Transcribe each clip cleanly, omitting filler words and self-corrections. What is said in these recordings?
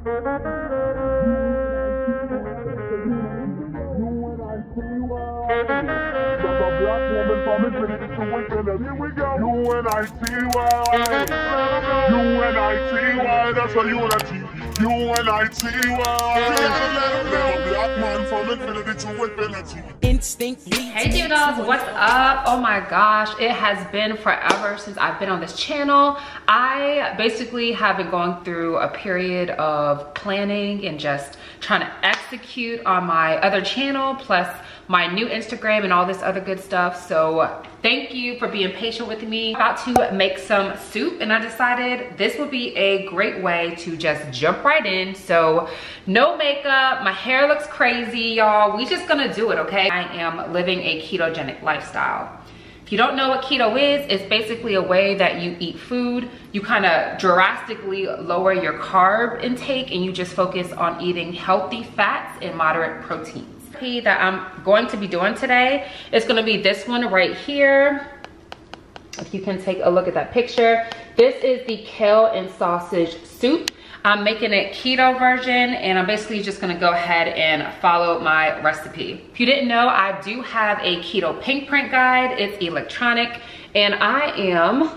That's what you wanna see. Hey divas, what's up? Oh my gosh, it has been forever since I've been on this channel. I basically have been going through a period of planning and just trying to execute on my other channel, plus my new Instagram and all this other good stuff. So thank you for being patient with me. I'm about to make some soup and I decided this would be a great way to just jump right in. So no makeup, my hair looks crazy, y'all. We just gonna do it, okay? I am living a ketogenic lifestyle. If you don't know what keto is, it's basically a way that you eat food. You kind of drastically lower your carb intake and you just focus on eating healthy fats and moderate proteins. That I'm going to be doing today is going to be this one right here. If you can take a look at that picture, this is the kale and sausage soup. I'm making it keto version and I'm basically just going to go ahead and follow my recipe. If you didn't know, I do have a keto pink print guide. It's electronic and I am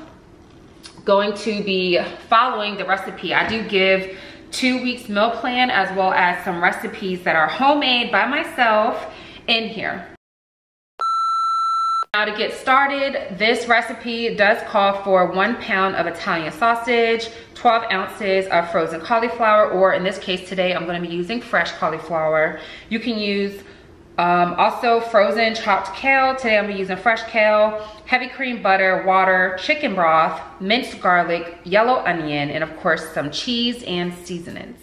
going to be following the recipe. I do give 2 weeks meal plan as well as some recipes that are homemade by myself in here. Now to get started, this recipe does call for 1 pound of Italian sausage, 12 ounces of frozen cauliflower, or in this case today I'm going to be using fresh cauliflower. You can use also frozen chopped kale. Today I'm gonna be using fresh kale, heavy cream butter, water, chicken broth, minced garlic, yellow onion, and of course some cheese and seasonings.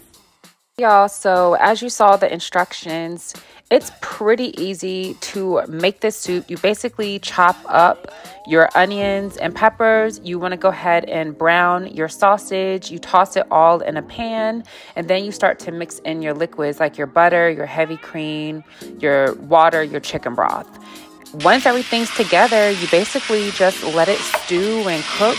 Y'all, so as you saw the instructions, it's pretty easy to make this soup. You basically chop up your onions and peppers. You want to go ahead and brown your sausage. You toss it all in a pan, and then you start to mix in your liquids like your butter, your heavy cream, your water, your chicken broth. Once everything's together, you basically just let it stew and cook.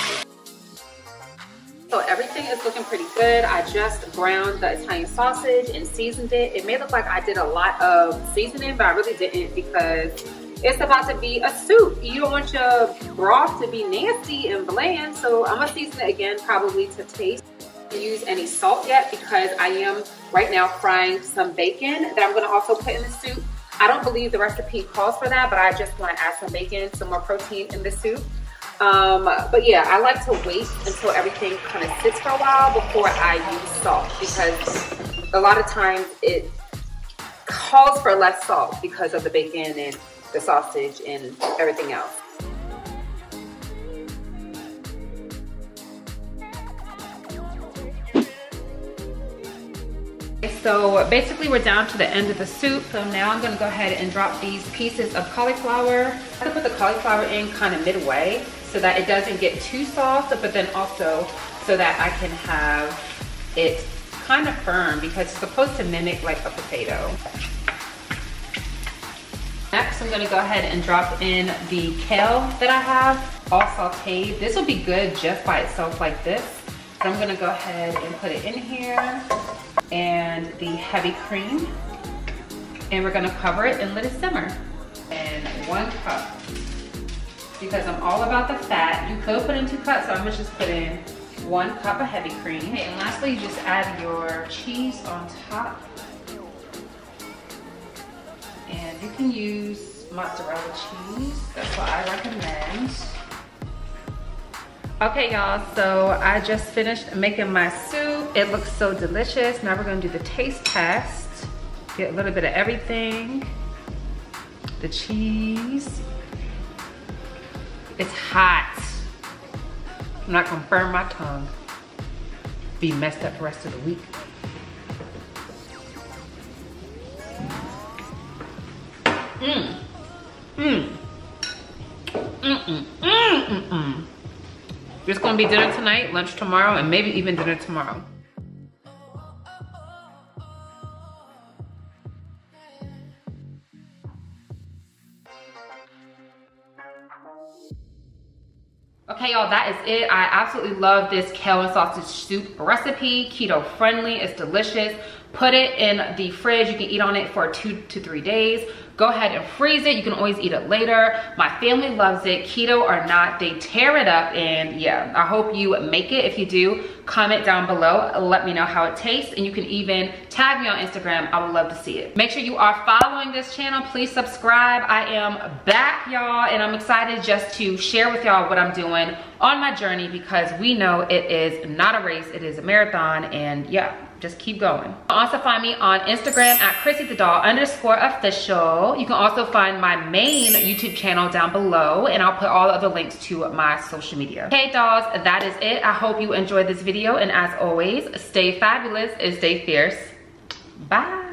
So everything is looking pretty good. I just browned the Italian sausage and seasoned it. It may look like I did a lot of seasoning, but I really didn't because it's about to be a soup. You don't want your broth to be nasty and bland, so I'm gonna season it again, probably to taste. I don't use any salt yet because I am right now frying some bacon that I'm gonna also put in the soup. I don't believe the recipe calls for that, but I just wanna add some bacon, some more protein in the soup. But yeah, I like to wait until everything kind of sits for a while before I use salt because a lot of times it calls for less salt because of the bacon and the sausage and everything else. So basically we're down to the end of the soup. So now I'm gonna go ahead and drop these pieces of cauliflower. I have to put the cauliflower in kind of midway so that it doesn't get too soft, but then also so that I can have it kind of firm because it's supposed to mimic like a potato. Next, I'm gonna go ahead and drop in the kale that I have, all sauteed. This will be good just by itself like this. So I'm gonna go ahead and put it in here, and the heavy cream, and we're gonna cover it and let it simmer. And 1 cup, because I'm all about the fat. You could put in 2 cups, so I'm gonna just put in 1 cup of heavy cream. Okay, and lastly, you just add your cheese on top. And you can use mozzarella cheese, that's what I recommend. Okay y'all, so I just finished making my soup. It looks so delicious. Now we're gonna do the taste test. Get a little bit of everything. The cheese. It's hot. I'm not gonna burn my tongue. Be messed up the rest of the week. It's gonna be dinner tonight, lunch tomorrow, and maybe even dinner tomorrow. Okay, y'all, that is it. I absolutely love this kale and sausage soup recipe. Keto friendly, it's delicious. Put it in the fridge. You can eat on it for 2 to 3 days. Go ahead and freeze it. You can always eat it later. My family loves it. Keto or not, they tear it up. And yeah, I hope you make it. If you do, comment down below. Let me know how it tastes. And you can even tag me on Instagram. I would love to see it. Make sure you are following this channel. Please subscribe. I am back, y'all. And I'm excited just to share with y'all what I'm doing on my journey, because we know it is not a race. It is a marathon. And yeah, just keep going. You can also find me on Instagram at ChrissyTheDoll_official. You can also find my main YouTube channel down below, and I'll put all of the links to my social media. Okay, dolls, that is it. I hope you enjoyed this video, and as always, stay fabulous and stay fierce. Bye.